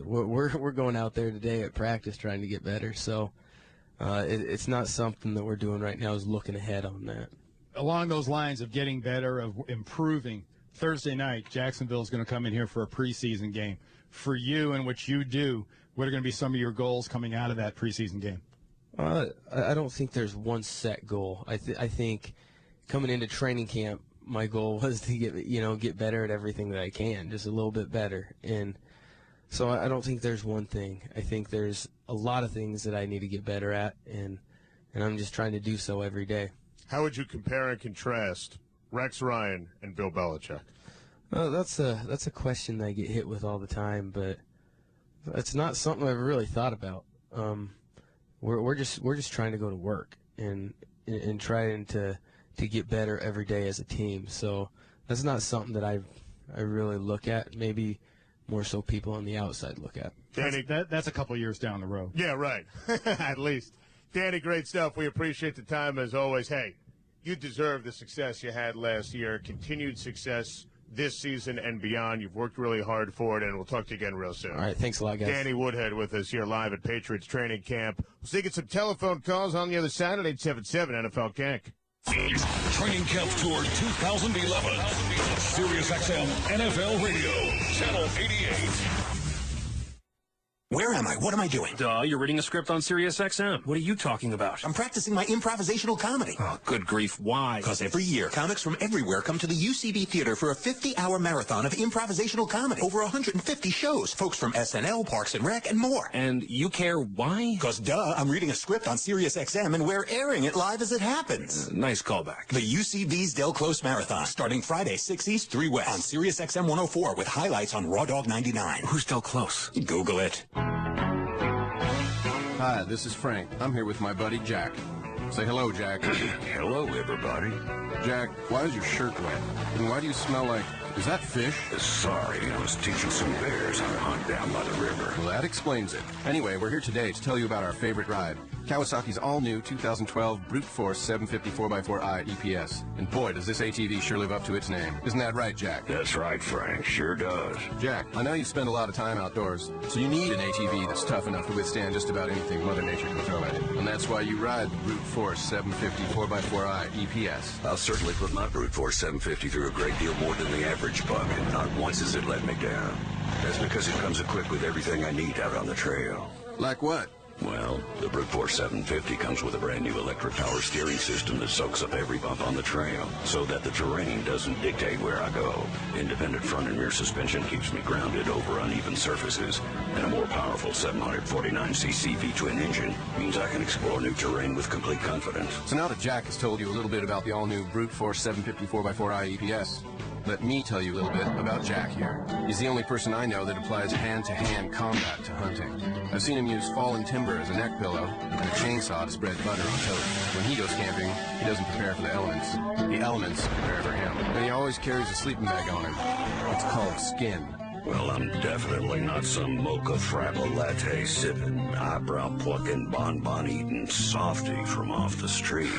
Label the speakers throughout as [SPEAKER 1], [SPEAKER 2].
[SPEAKER 1] we're going out there today at practice trying to get better. So it's not something that we're doing right now is looking ahead on that.
[SPEAKER 2] Along those lines of getting better, of improving, Thursday night, Jacksonville is going to come in here for a preseason game. For you and what you do, what are going to be some of your goals coming out of that preseason game?
[SPEAKER 1] I don't think there's one set goal. I think coming into training camp, my goal was to get better at everything that I can, just a little bit better. And so I don't think there's one thing. I think there's a lot of things that I need to get better at, and I'm just trying to do so every day.
[SPEAKER 3] How would you compare and contrast Rex Ryan and Bill Belichick?
[SPEAKER 1] That's a question that I get hit with all the time, but it's not something I've really thought about. We're just trying to go to work and trying to get better every day as a team. So that's not something that I really look at. Maybe more so people on the outside look at.
[SPEAKER 3] Danny,
[SPEAKER 2] that's a couple years down the road.
[SPEAKER 3] Yeah, right. At least. Danny, great stuff. We appreciate the time as always. Hey, you deserve the success you had last year. Continued success this season and beyond. You've worked really hard for it, and we'll talk to you again real soon.
[SPEAKER 1] All right, thanks a lot, guys.
[SPEAKER 3] Danny Woodhead with us here live at Patriots training camp. We'll see you get some telephone calls on the other side at 877 NFL Kank.
[SPEAKER 4] Training Camp Tour 2011. Sirius XM NFL Radio, Channel 88.
[SPEAKER 5] Where am I? What am I doing?
[SPEAKER 6] Duh, you're reading a script on Sirius XM. What are you talking about?
[SPEAKER 5] I'm practicing my improvisational comedy.
[SPEAKER 6] Oh, good grief. Why?
[SPEAKER 5] Because every year, comics from everywhere come to the UCB Theater for a 50-hour marathon of improvisational comedy. Over 150 shows. Folks from SNL, Parks and Rec, and more.
[SPEAKER 6] And you care why?
[SPEAKER 5] Because, duh, I'm reading a script on Sirius XM, and we're airing it live as it happens.
[SPEAKER 6] Nice callback.
[SPEAKER 5] The UCB's Del Close Marathon, starting Friday, 6 East, 3 West. On Sirius XM 104 with highlights on Raw Dog 99.
[SPEAKER 6] Who's Del Close?
[SPEAKER 5] Google it.
[SPEAKER 7] Hi, this is Frank. I'm here with my buddy Jack. Say hello, Jack.
[SPEAKER 8] Hello, everybody.
[SPEAKER 7] Jack, why is your shirt wet? And why do you smell like... Is that fish?
[SPEAKER 8] Sorry, I was teaching some bears how to hunt down by the river.
[SPEAKER 7] Well, that explains it. Anyway, we're here today to tell you about our favorite ride. Kawasaki's all-new 2012 Brute Force 750 4x4i EPS. And boy, does this ATV sure live up to its name. Isn't that right, Jack?
[SPEAKER 8] That's right, Frank. Sure does.
[SPEAKER 7] Jack, I know you spend a lot of time outdoors, so you need an ATV that's tough enough to withstand just about anything Mother Nature can throw at it. And that's why you ride the Brute Force 750 4x4i EPS.
[SPEAKER 8] I'll certainly put my Brute Force 750 through a great deal more than the average buck, and not once has it let me down. That's because it comes equipped with everything I need out on the trail.
[SPEAKER 7] Like what?
[SPEAKER 8] Well, the Brute Force 750 comes with a brand new electric power steering system that soaks up every bump on the trail so that the terrain doesn't dictate where I go. Independent front and rear suspension keeps me grounded over uneven surfaces, and a more powerful 749cc V-twin engine means I can explore new terrain with complete confidence.
[SPEAKER 7] So now that Jack has told you a little bit about the all-new Brute Force 750 4x4i EPS, let me tell you a little bit about Jack here. He's the only person I know that applies hand-to-hand combat to hunting. I've seen him use fallen timber as a neck pillow and a chainsaw to spread butter on toast. When he goes camping, he doesn't prepare for the elements. The elements prepare for him. And he always carries a sleeping bag on him. It's called skin.
[SPEAKER 8] Well, I'm definitely not some mocha frappa latte sipping, eyebrow plucking, bonbon eating softy from off the street.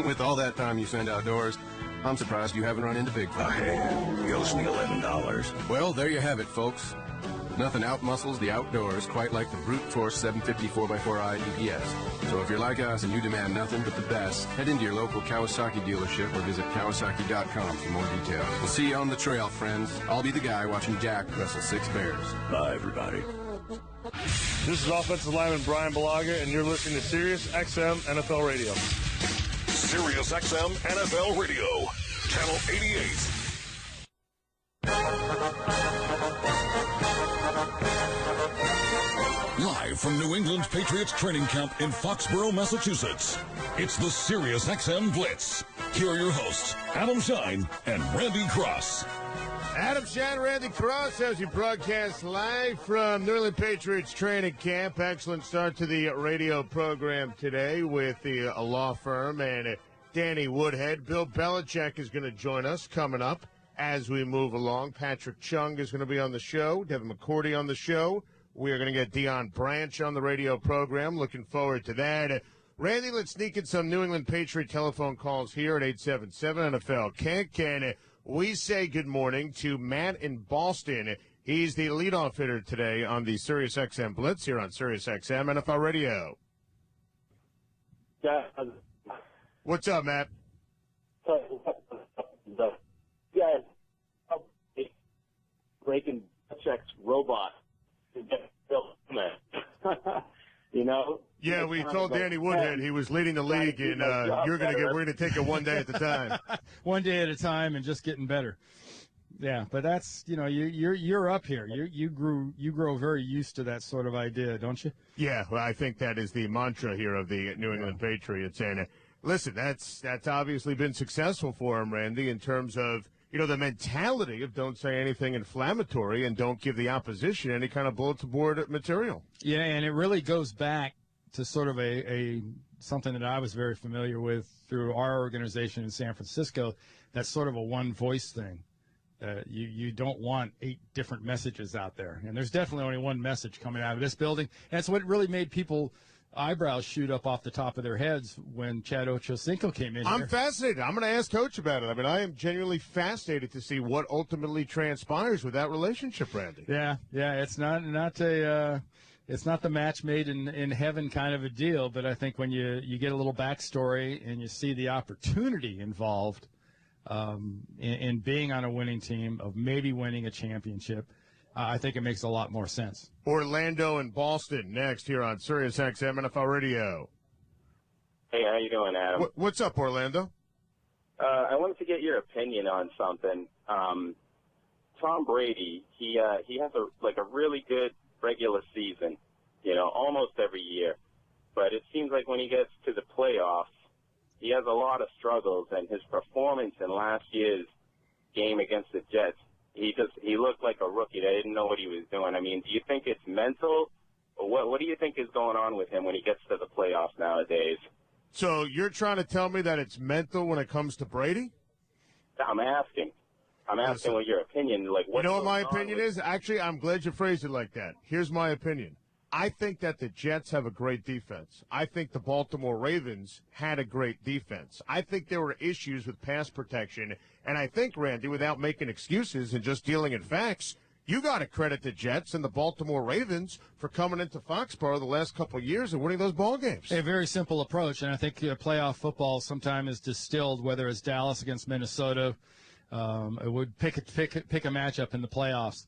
[SPEAKER 7] With all that time you spend outdoors, I'm surprised you haven't run into Bigfoot.
[SPEAKER 8] I have. He owes me $11.
[SPEAKER 7] Well, there you have it, folks. Nothing outmuscles the outdoors quite like the Brute Force 750 4x4i EPS. So if you're like us and you demand nothing but the best, head into your local Kawasaki dealership or visit Kawasaki.com for more details. We'll see you on the trail, friends. I'll be the guy watching Jack wrestle 6 bears.
[SPEAKER 8] Bye, everybody.
[SPEAKER 3] This is offensive lineman Brian Balaga, and you're listening to Sirius XM NFL Radio.
[SPEAKER 4] Sirius XM NFL Radio, Channel 88. Live from New England Patriots training camp in Foxborough, Massachusetts, it's the Sirius XM Blitz. Here are your hosts, Adam Shine and Randy Cross.
[SPEAKER 3] Adam Shine, Randy Cross, as you broadcast live from New England Patriots training camp. Excellent start to the radio program today with the law firm and Danny Woodhead. Bill Belichick is going to join us coming up as we move along. Patrick Chung is going to be on the show. Devin McCourty on the show. We are going to get Deion Branch on the radio program. Looking forward to that. Randy, let's sneak in some New England Patriot telephone calls here at 877 NFL Kank. And we say good morning to Matt in Boston. He's the leadoff hitter today on the SiriusXM Blitz here on SiriusXM NFL Radio.
[SPEAKER 9] Yeah.
[SPEAKER 3] What's up, Matt?
[SPEAKER 9] Yeah, breaking checks robot. You know?
[SPEAKER 3] Yeah, we told Danny Woodhead he was leading the league, and we're going to take it one day at a time.
[SPEAKER 2] One day at a time, and just getting better. Yeah, but that's, you know, you're up here. You grow very used to that sort of idea, don't you?
[SPEAKER 3] Yeah, well, I think that is the mantra here of the New England Patriots. And listen, that's obviously been successful for him, Randy, in terms of, you know, the mentality of don't say anything inflammatory and don't give the opposition any kind of bulletin board material.
[SPEAKER 2] Yeah, and it really goes back to sort of a something that I was very familiar with through our organization in San Francisco. That's sort of a one voice thing. You don't want 8 different messages out there. And there's definitely only one message coming out of this building. And that's what really made people eyebrows shoot up off the top of their heads when Chad Ochocinco came in.
[SPEAKER 3] I'm fascinated. I'm going to ask Coach about it. I mean, I am genuinely fascinated to see what ultimately transpires with that relationship, Randy.
[SPEAKER 2] Yeah. It's not the match made in heaven kind of a deal, but I think when you get a little backstory and you see the opportunity involved in being on a winning team, of maybe winning a championship, I think it makes a lot more sense.
[SPEAKER 3] Orlando and Boston next here on SiriusXM NFL Radio.
[SPEAKER 10] Hey, how you doing, Adam?
[SPEAKER 3] What's up, Orlando?
[SPEAKER 10] I wanted to get your opinion on something. Tom Brady, he has a really good regular season, you know, almost every year. But it seems like when he gets to the playoffs, he has a lot of struggles, and his performance in last year's game against the Jets, he looked like a rookie. They didn't know what he was doing. I mean, do you think it's mental? Or what do you think is going on with him when he gets to the playoffs nowadays?
[SPEAKER 3] So you're trying to tell me that it's mental when it comes to Brady?
[SPEAKER 10] I'm asking what your opinion, like,
[SPEAKER 3] you know what my opinion is? Actually, I'm glad you phrased it like that. Here's my opinion. I think that the Jets have a great defense. I think the Baltimore Ravens had a great defense. I think there were issues with pass protection. And I think, Randy, without making excuses and just dealing in facts, you got to credit the Jets and the Baltimore Ravens for coming into Foxborough the last couple of years and winning those ball games.
[SPEAKER 2] A very simple approach, and I think playoff football sometimes is distilled, whether it's Dallas against Minnesota. It would pick a matchup in the playoffs.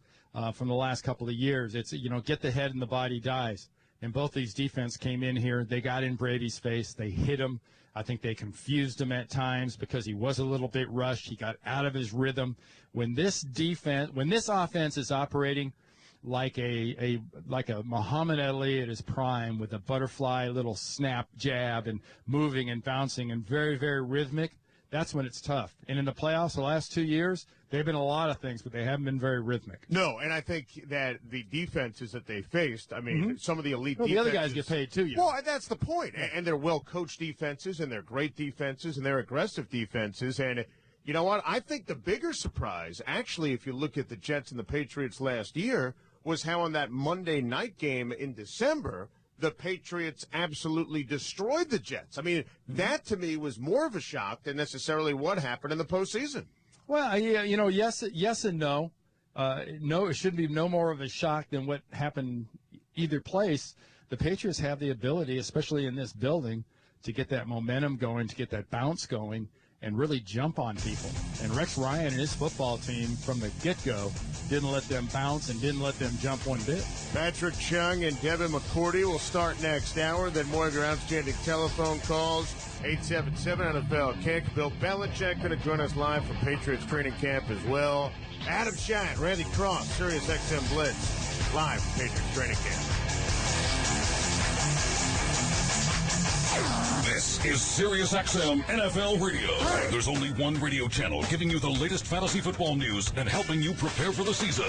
[SPEAKER 2] From the last couple of years. It's, you know, get the head and the body dies. And both these defense came in here. They got in Brady's face. They hit him. I think they confused him at times because he was a little bit rushed. He got out of his rhythm. When this offense is operating like a Muhammad Ali at his prime, with a butterfly little snap jab and moving and bouncing and very, very rhythmic, that's when it's tough. And in the playoffs the last 2 years, they've been a lot of things, but they haven't been very rhythmic.
[SPEAKER 3] No, and I think that the defenses that they faced, I mean, some of the elite defenses.
[SPEAKER 2] The other guys get paid too.
[SPEAKER 3] Well, that's the point. And they're well-coached defenses, and they're great defenses, and they're aggressive defenses. And you know what? I think the bigger surprise, actually, if you look at the Jets and the Patriots last year, was how in that Monday night game in December, the Patriots absolutely destroyed the Jets. I mean, that to me was more of a shock than necessarily what happened in the postseason.
[SPEAKER 2] Well, yeah, you know, yes and no. No, it should be no more of a shock than what happened either place. The Patriots have the ability, especially in this building, to get that momentum going, to get that bounce going, and really jump on people. And Rex Ryan and his football team from the get-go didn't let them bounce and didn't let them jump one bit.
[SPEAKER 3] Patrick Chung and Devin McCourty will start next hour. Then more of your outstanding telephone calls. 877 NFL Kick. Bill Belichick going to join us live from Patriots training camp as well. Adam Shine, Randy Cross, Sirius XM Blitz, live from Patriots training camp.
[SPEAKER 4] This is SiriusXM NFL Radio. There's only one radio channel giving you the latest fantasy football news and helping you prepare for the season.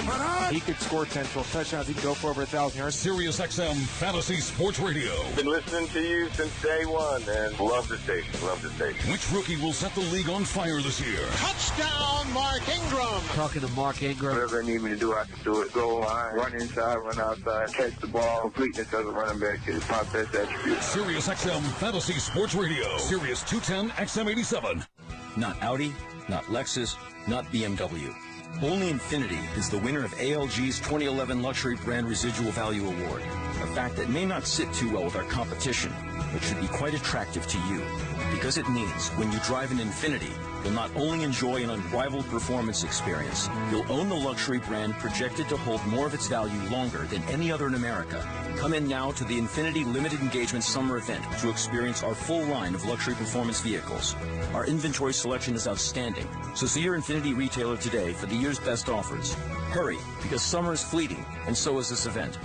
[SPEAKER 11] He could score 10, 12 touchdowns. He could go for over 1,000 yards.
[SPEAKER 4] SiriusXM Fantasy Sports Radio.
[SPEAKER 12] Been listening to you since day one, and love the station. Love the station.
[SPEAKER 4] Which rookie will set the league on fire this year?
[SPEAKER 13] Touchdown, Mark Ingram.
[SPEAKER 11] Talking to Mark Ingram.
[SPEAKER 12] Whatever they need me to do, I can do it. Goal line, run inside, run outside, catch the ball. Completeness as a running back is my best attribute.
[SPEAKER 4] SiriusXM Fantasy Sports Radio. Sirius 210 XM87.
[SPEAKER 14] Not Audi, not Lexus, not BMW. Only Infiniti is the winner of ALG's 2011 Luxury Brand Residual Value Award, a fact that may not sit too well with our competition, but should be quite attractive to you, because it means when you drive an Infiniti, you'll not only enjoy an unrivaled performance experience, you'll own the luxury brand projected to hold more of its value longer than any other in America. Come in now to the Infiniti Limited Engagement Summer Event to experience our full line of luxury performance vehicles. Our inventory selection is outstanding, so see your Infiniti retailer today for the year's best offers. Hurry, because summer is fleeting, and so is this event.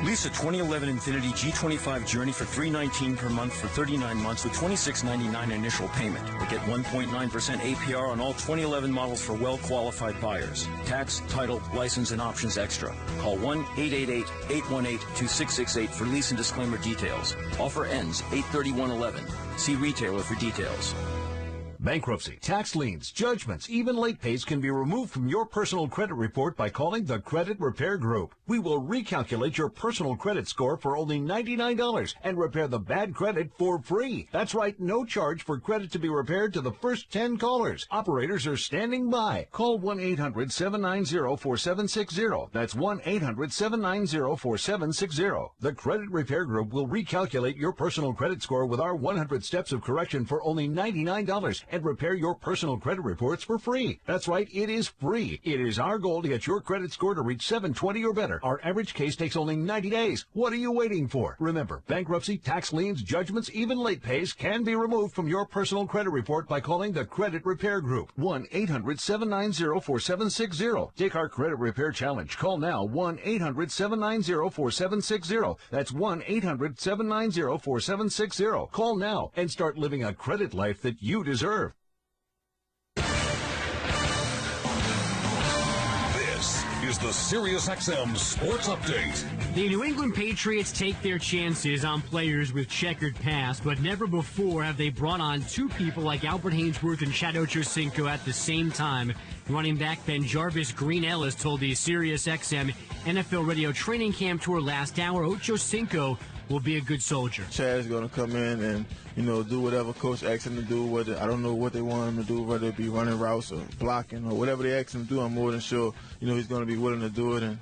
[SPEAKER 14] Lease a 2011 Infiniti G25 Journey for $319 per month for 39 months with $26.99 initial payment. Or get 1.9% APR on all 2011 models for well-qualified buyers. Tax, title, license, and options extra. Call 1-888-818-2668 for lease and disclaimer details. Offer ends 8/31/11. See retailer for details.
[SPEAKER 15] Bankruptcy, tax liens, judgments, even late pays can be removed from your personal credit report by calling the Credit Repair Group. We will recalculate your personal credit score for only $99 and repair the bad credit for free. That's right, no charge for credit to be repaired to the first 10 callers. Operators are standing by. Call 1-800-790-4760. That's 1-800-790-4760. The Credit Repair Group will recalculate your personal credit score with our 100 steps of correction for only $99. And repair your personal credit reports for free. That's right, it is free. It is our goal to get your credit score to reach 720 or better. Our average case takes only 90 days. What are you waiting for? Remember, bankruptcy, tax liens, judgments, even late pays can be removed from your personal credit report by calling the Credit Repair Group. 1-800-790-4760. Take our Credit Repair Challenge. Call now 1-800-790-4760. That's 1-800-790-4760. Call now and start living a credit life that you deserve.
[SPEAKER 4] This is the SiriusXM Sports Update.
[SPEAKER 16] The New England Patriots take their chances on players with checkered past, but never before have they brought on two people like Albert Haynesworth and Chad Ochocinco at the same time. Running back Ben Jarvis Green Ellis told the SiriusXM NFL Radio Training Camp Tour last hour Ochocinco will be a good soldier.
[SPEAKER 17] Chad is going to come in and, do whatever coach asks him to do. Whether I don't know what they want him to do, whether it be running routes or blocking or whatever they ask him to do, I'm more than sure, he's going to be willing to do it, and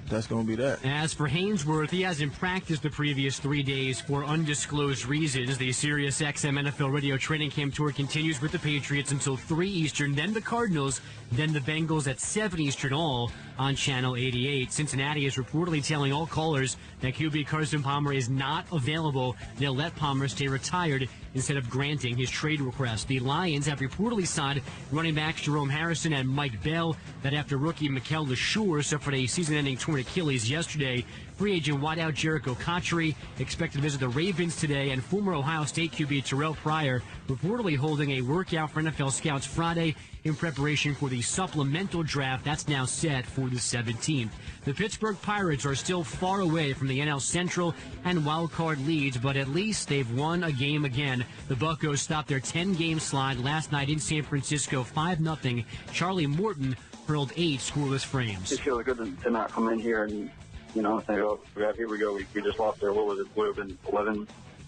[SPEAKER 17] that's going to be that.
[SPEAKER 16] As for Haynesworth, he hasn't practiced the previous 3 days for undisclosed reasons. The SiriusXM NFL Radio Training Camp Tour continues with the Patriots until 3 Eastern, then the Cardinals, then the Bengals at 7 Eastern, all on Channel 88. Cincinnati is reportedly telling all callers that QB Carson Palmer is not available. They'll let Palmer stay retired instead of granting his trade request. The Lions have reportedly signed running backs Jerome Harrison and Mike Bell. That after rookie Mikel LeSure suffered a season-ending torn Achilles yesterday. Free agent wideout Jericho Cotchery expected to visit the Ravens today, and former Ohio State QB Terrell Pryor reportedly holding a workout for NFL scouts Friday in preparation for the supplemental draft that's now set for the 17th. The Pittsburgh Pirates are still far away from the NL Central and wild card leads, but at least they've won a game again. The Buccos stopped their 10-game slide last night in San Francisco 5-0. Charlie Morton hurled 8 scoreless frames.
[SPEAKER 18] It feels good to not come in here and say, oh, here we go. We just lost there. What was it? Would have been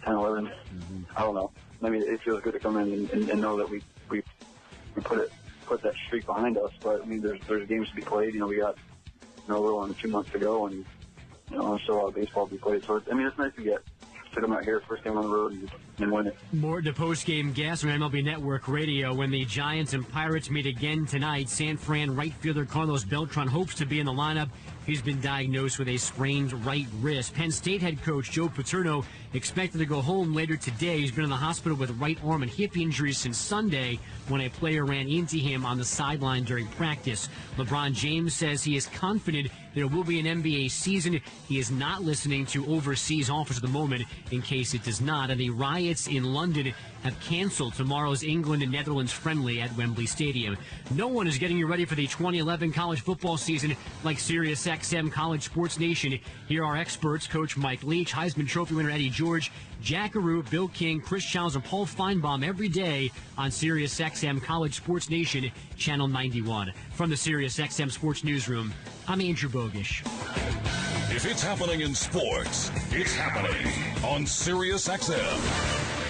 [SPEAKER 18] 10, 11. I don't know. I mean, it feels good to come in and know that we put that streak behind us. But I mean, there's games to be played. We got a little under 2 months to go, and still a lot of baseball to be played. So it's nice to come out here first game on the road and win it.
[SPEAKER 16] More to post-game guests on MLB Network Radio. When the Giants and Pirates meet again tonight, San Fran right fielder Carlos Beltran hopes to be in the lineup. He's been diagnosed with a sprained right wrist. Penn State head coach Joe Paterno expected to go home later today. He's been in the hospital with right arm and hip injuries since Sunday when a player ran into him on the sideline during practice. LeBron James says he is confident there will be an NBA season. He is not listening to overseas offers at the moment in case it does not. And the riots in London have canceled tomorrow's England and Netherlands friendly at Wembley Stadium. No one is getting you ready for the 2011 college football season like SiriusXM College Sports Nation. Here are experts, Coach Mike Leach, Heisman Trophy winner Eddie George, Jack Aru, Bill King, Chris Childs, and Paul Feinbaum every day on SiriusXM College Sports Nation, Channel 91. From the SiriusXM Sports Newsroom, I'm Andrew Bogish.
[SPEAKER 4] If it's happening in sports, it's happening on SiriusXM.